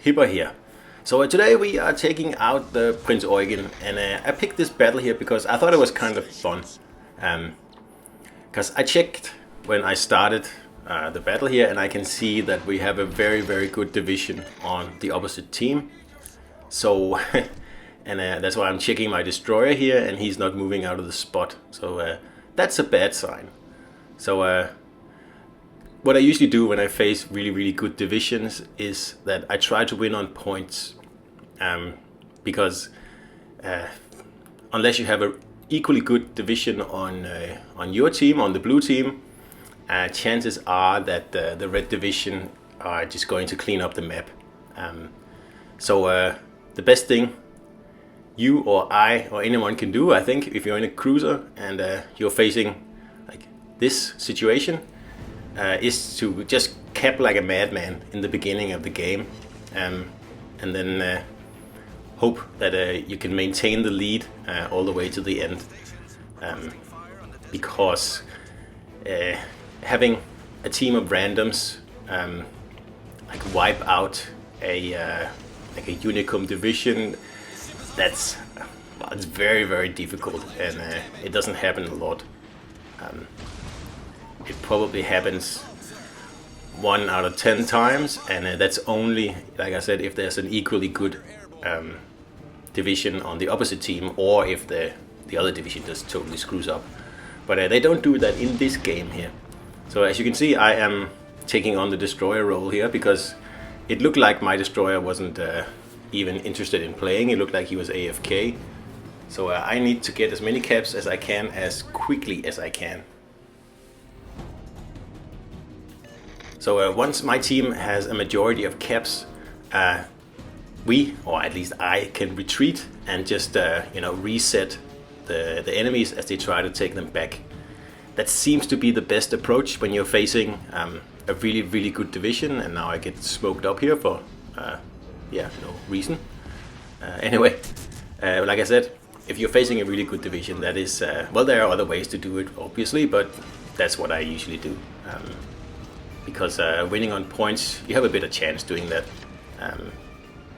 Hipper here. So today we are taking out the Prince Eugen, and I picked this battle here because I thought it was kind of fun. Because I checked when I started the battle here, and I can see that we have a very good division on the opposite team. So, and that's why I'm checking my destroyer here, and he's not moving out of the spot. So that's a bad sign. So what I usually do when I face really good divisions is that I try to win on points, because unless you have a equally good division on your team, on the blue team, chances are that the red division are just going to clean up the map. So the best thing you or I or anyone can do, I think, if you're in a cruiser and you're facing like this situation, is to just cap like a madman in the beginning of the game, and then hope that you can maintain the lead all the way to the end, because having a team of randoms like wipe out a Unicum division, it's very difficult, and it doesn't happen a lot. It probably happens 1 out of 10 times, and that's only, like I said, if there's an equally good division on the opposite team, or if the other division just totally screws up. But they don't do that in this game here. So as you can see, I am taking on the destroyer role here because it looked like my destroyer wasn't even interested in playing. It looked like he was AFK. So I need to get as many caps as I can as quickly as I can. So once my team has a majority of caps, we, or at least I, can retreat and just reset the enemies as they try to take them back. That seems to be the best approach when you're facing a really good division. And now I get smoked up here for no reason. Anyway, like I said, if you're facing a really good division, that is well, there are other ways to do it, obviously, but that's what I usually do. Because winning on points, you have a better chance doing that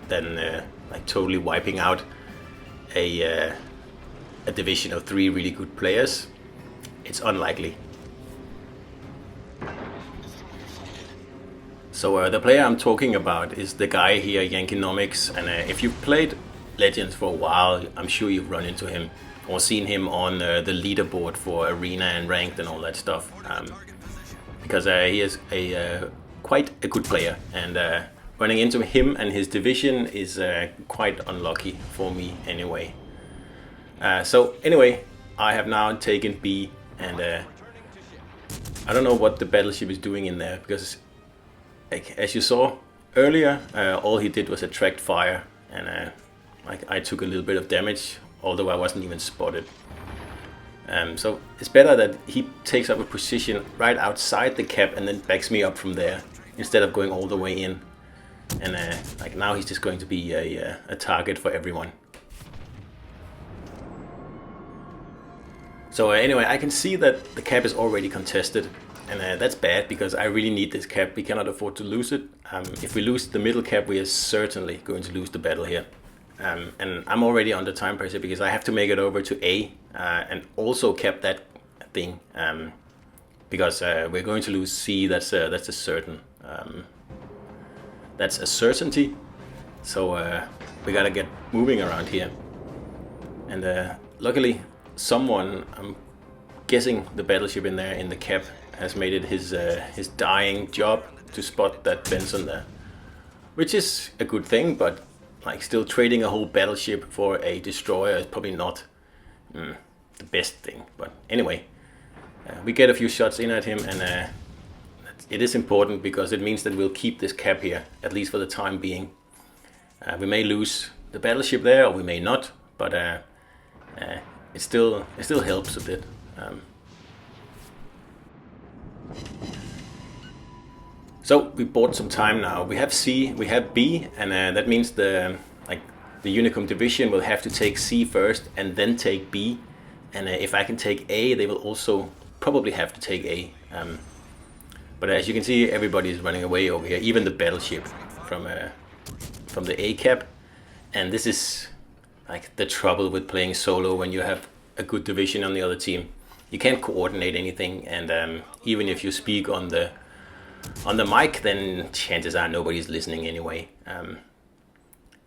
than like totally wiping out a division of 3 really good players. It's unlikely. So the player I'm talking about is the guy here, Jankenomics, and if you've played Legends for a while, I'm sure you've run into him or seen him on the leaderboard for Arena and Ranked and all that stuff. Because he is quite a good player, and running into him and his division is quite unlucky for me anyway. So anyway, I have now taken B, and I don't know what the battleship is doing in there, because as you saw earlier, all he did was attract fire, and I took a little bit of damage, although I wasn't even spotted. So it's better that he takes up a position right outside the cap and then backs me up from there, instead of going all the way in. And like now he's just going to be a target for everyone. So anyway, I can see that the cap is already contested, and that's bad because I really need this cap. We cannot afford to lose it. If we lose the middle cap, we are certainly going to lose the battle here. And I'm already under time pressure because I have to make it over to A and also cap that thing, because we're going to lose C. That's a certain. That's a certainty. So we gotta get moving around here. And luckily, someone, I'm guessing the battleship in there in the cap, has made it his dying job to spot that Benson there, which is a good thing, but like still trading a whole battleship for a destroyer is probably not the best thing. But anyway, we get a few shots in at him, and it is important because it means that we'll keep this cap here, at least for the time being. We may lose the battleship there, or we may not, but it still helps a bit. So we bought some time now. We have C, we have B, and that means the Unicum division will have to take C first and then take B. And if I can take A, they will also probably have to take A. But as you can see, everybody is running away over here, even the battleship from A cap, and this is like the trouble with playing solo when you have a good division on the other team. You can't coordinate anything, and even if you speak on the mic, then chances are nobody's listening anyway.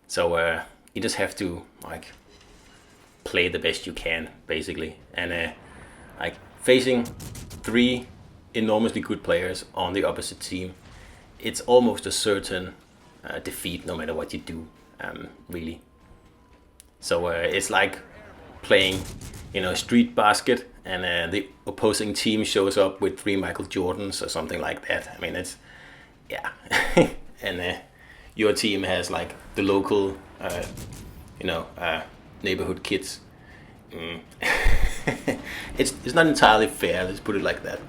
So you just have to like play the best you can, basically. And like facing 3 enormously good players on the opposite team, it's almost a certain defeat no matter what you do, really. So it's like playing, street basket, and the opposing team shows up with 3 Michael Jordans or something like that. I mean, it's, yeah. And your team has like the local, neighborhood kids. It's not entirely fair, let's put it like that.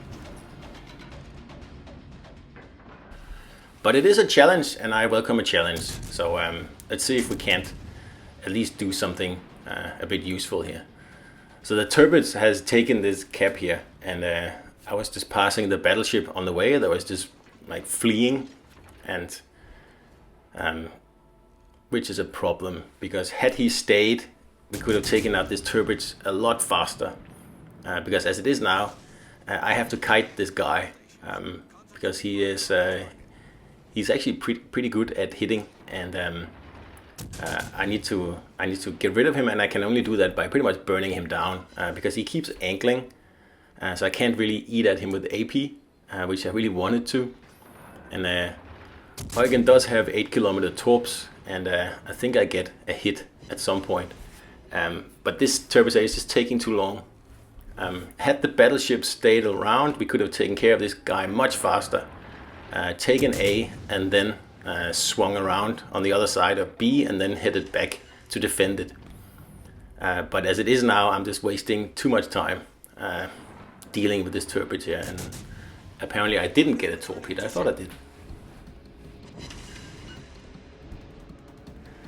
But it is a challenge, and I welcome a challenge. So let's see if we can't at least do something a bit useful here. So the Turbids has taken this cap here, and I was just passing the battleship on the way that was just like fleeing, and which is a problem, because had he stayed, we could have taken out this Turbids a lot faster. Because as it is now, I have to kite this guy, because he is he's actually pretty good at hitting, and I need to get rid of him, and I can only do that by pretty much burning him down, because he keeps angling, so I can't really eat at him with AP, which I really wanted to. And Eugen does have 8-kilometer torps, and I think I get a hit at some point, but this Turbocide is just taking too long. Had the battleship stayed around, we could have taken care of this guy much faster, taken A, and then swung around on the other side of B, and then headed back to defend it. But as it is now, I'm just wasting too much time dealing with this Turbid here, and apparently I didn't get a torpedo. I thought I did.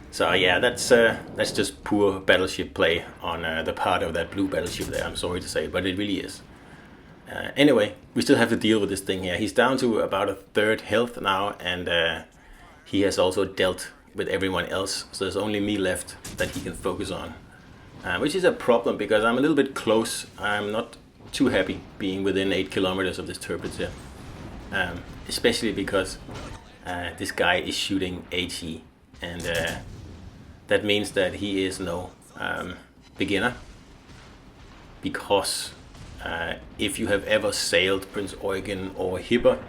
So yeah, that's just poor battleship play on the part of that blue battleship there, I'm sorry to say, but it really is. Anyway, we still have to deal with this thing here. He's down to about a third health now, and he has also dealt with everyone else, so there's only me left that he can focus on. Which is a problem, because I'm a little bit close. I'm not too happy being within 8 kilometers of this Turbid here. Especially because this guy is shooting HE, and that means that he is no beginner. Because if you have ever sailed Prince Eugen or Hipper,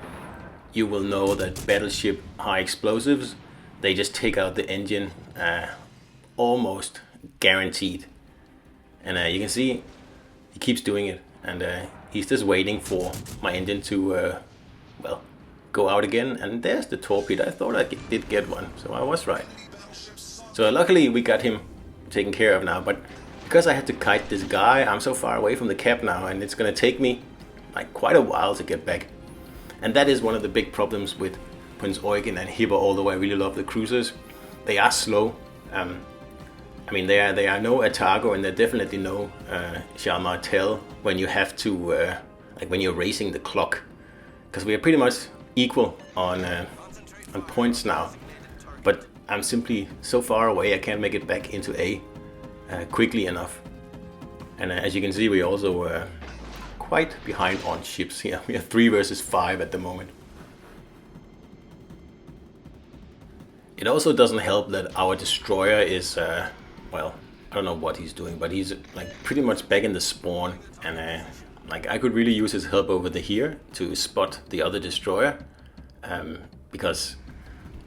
you will know that battleship high explosives, they just take out the engine almost guaranteed. And you can see he keeps doing it, and he's just waiting for my engine to go out again. And there's the torpedo. I thought I did get one, so I was right. So luckily we got him taken care of now, but because I had to kite this guy, I'm so far away from the cap now, and it's gonna take me like quite a while to get back. And that is one of the big problems with Prince Eugen and Hipper, although I really love the cruisers. They are slow. I mean, they are no Atago, and they're definitely no Charles Martel when you have to, like when you're racing the clock. Because we are pretty much equal on points now. But I'm simply so far away, I can't make it back into A quickly enough. And as you can see, we also quite behind on ships here. We are 3 versus 5 at the moment. It also doesn't help that our destroyer is, well, I don't know what he's doing, but he's like pretty much back in the spawn, and like I could really use his help over here to spot the other destroyer, because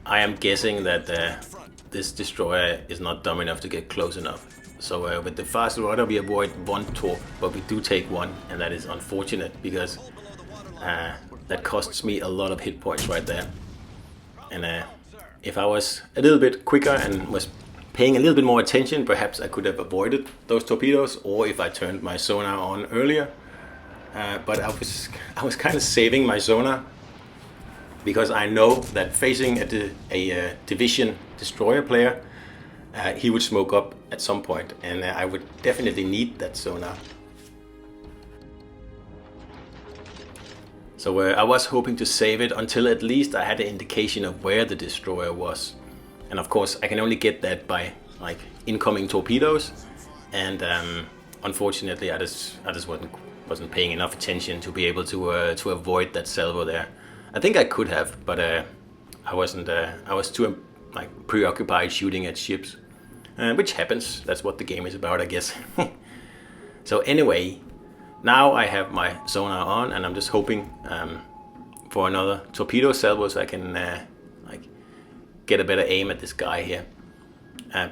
I am guessing that this destroyer is not dumb enough to get close enough. So with the fast rudder we avoid 1 torp, but we do take 1, and that is unfortunate, because that costs me a lot of hit points right there. And if I was a little bit quicker and was paying a little bit more attention, perhaps I could have avoided those torpedoes, or if I turned my sonar on earlier. But I was kind of saving my sonar, because I know that facing a division destroyer player, he would smoke up at some point, and I would definitely need that sonar. So I was hoping to save it until at least I had an indication of where the destroyer was. And of course, I can only get that by like incoming torpedoes. And unfortunately, I just wasn't paying enough attention to be able to avoid that salvo there. I think I could have, but I wasn't. I was too like preoccupied shooting at ships, which happens. That's what the game is about, I guess. So anyway, now I have my sonar on, and I'm just hoping for another torpedo salvo so I can like get a better aim at this guy here,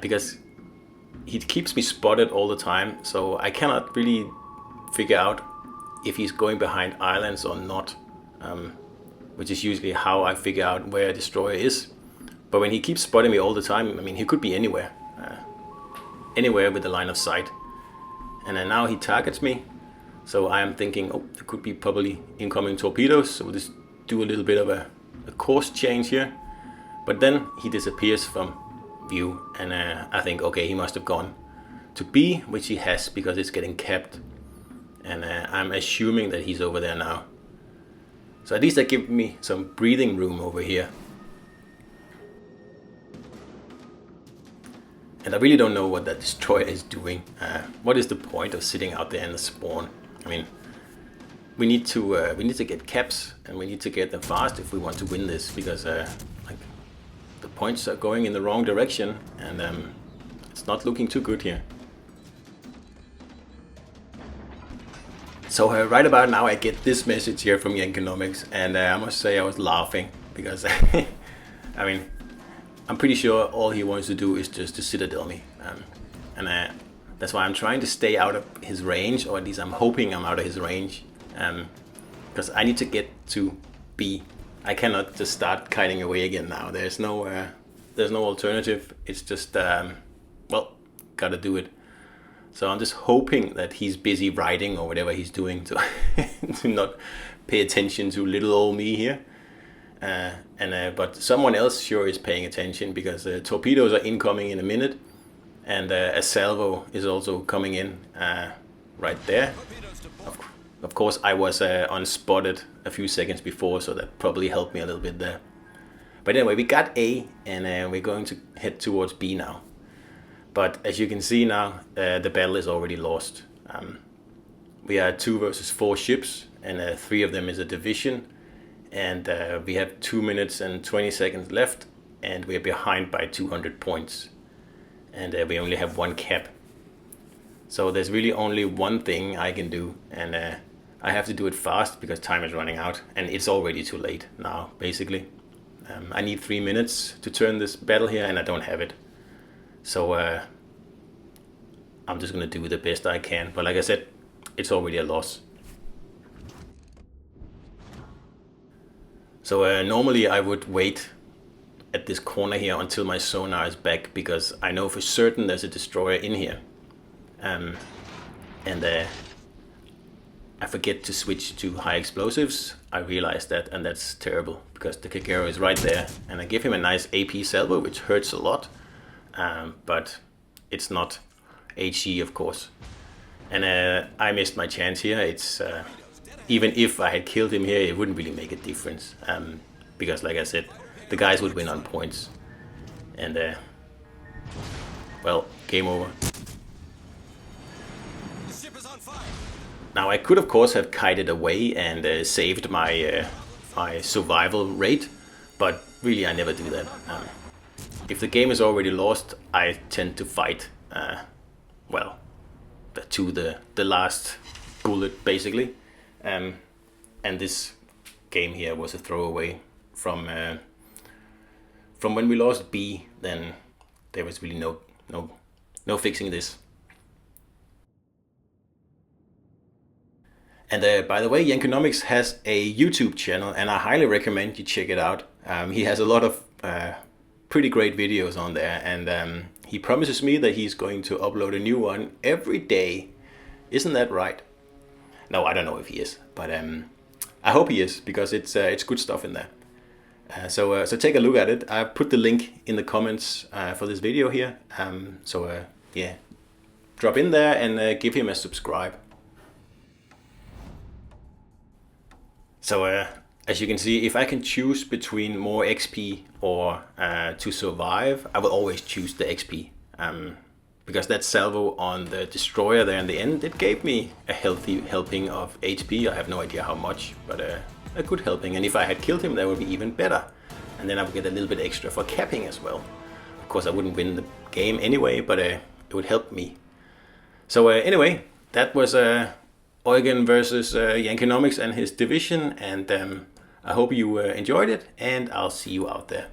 because he keeps me spotted all the time. So I cannot really figure out if he's going behind islands or not, which is usually how I figure out where a destroyer is. But when he keeps spotting me all the time, I mean, he could be anywhere, anywhere with the line of sight. And then now he targets me, so I am thinking, oh, there could be probably incoming torpedoes, so we'll just do a little bit of a course change here. But then he disappears from view, and I think, okay, he must have gone to B, which he has because it's getting capped. And I'm assuming that he's over there now. So at least that gives me some breathing room over here. And I really don't know what that destroyer is doing. What is the point of sitting out there in the spawn? I mean, we need to get caps, and we need to get them fast if we want to win this, because like the points are going in the wrong direction, and it's not looking too good here. So right about now I get this message here from Jankenomics, and I must say I was laughing because I mean, I'm pretty sure all he wants to do is just to citadel me, and that's why I'm trying to stay out of his range, or at least I'm hoping I'm out of his range, because I need to get to B. I cannot just start kiting away again now. There's no alternative. It's just well, gotta do it. So I'm just hoping that he's busy writing or whatever he's doing to to not pay attention to little old me here. But someone else sure is paying attention, because torpedoes are incoming in a minute, and a salvo is also coming in right there. Of course, I was unspotted a few seconds before, so that probably helped me a little bit there. But anyway, we got A, and we're going to head towards B now. But as you can see now, the battle is already lost. We are 2 versus 4 ships, and 3 of them is a division. And we have 2 minutes and 20 seconds left, and we're behind by 200 points. And we only have 1 cap. So there's really only one thing I can do, and I have to do it fast because time is running out, and it's already too late now, basically. I need 3 minutes to turn this battle here, and I don't have it. So I'm just going to do the best I can. But like I said, it's already a loss. So normally I would wait at this corner here until my sonar is back, because I know for certain there's a destroyer in here. And I forget to switch to high explosives. I realize that, and that's terrible, because the Kagero is right there. And I give him a nice AP salvo, which hurts a lot. But it's not HE, of course. And I missed my chance here. It's even if I had killed him here, it wouldn't really make a difference, because like I said, the guys would win on points. And well, game over. Now I could of course have kited away and saved my my survival rate, but really I never do that. If the game is already lost, I tend to fight, well, to the last bullet, basically. And this game here was a throwaway from when we lost B. Then there was really no fixing this. And by the way, Jankenomics has a YouTube channel, and I highly recommend you check it out. He has a lot of pretty great videos on there, and he promises me that he's going to upload a new one every day. Isn't that right? No, I don't know if he is, but I hope he is, because it's good stuff in there. So take a look at it. I put the link in the comments for this video here. Yeah, drop in there and give him a subscribe. So as you can see, if I can choose between more XP or to survive, I will always choose the XP. Because that salvo on the destroyer there in the end, it gave me a healthy helping of HP. I have no idea how much, but a good helping. And if I had killed him, that would be even better. And then I would get a little bit extra for capping as well. Of course, I wouldn't win the game anyway, but it would help me. So anyway, that was Eugen versus Jankenomics and his division. And I hope you enjoyed it, and I'll see you out there.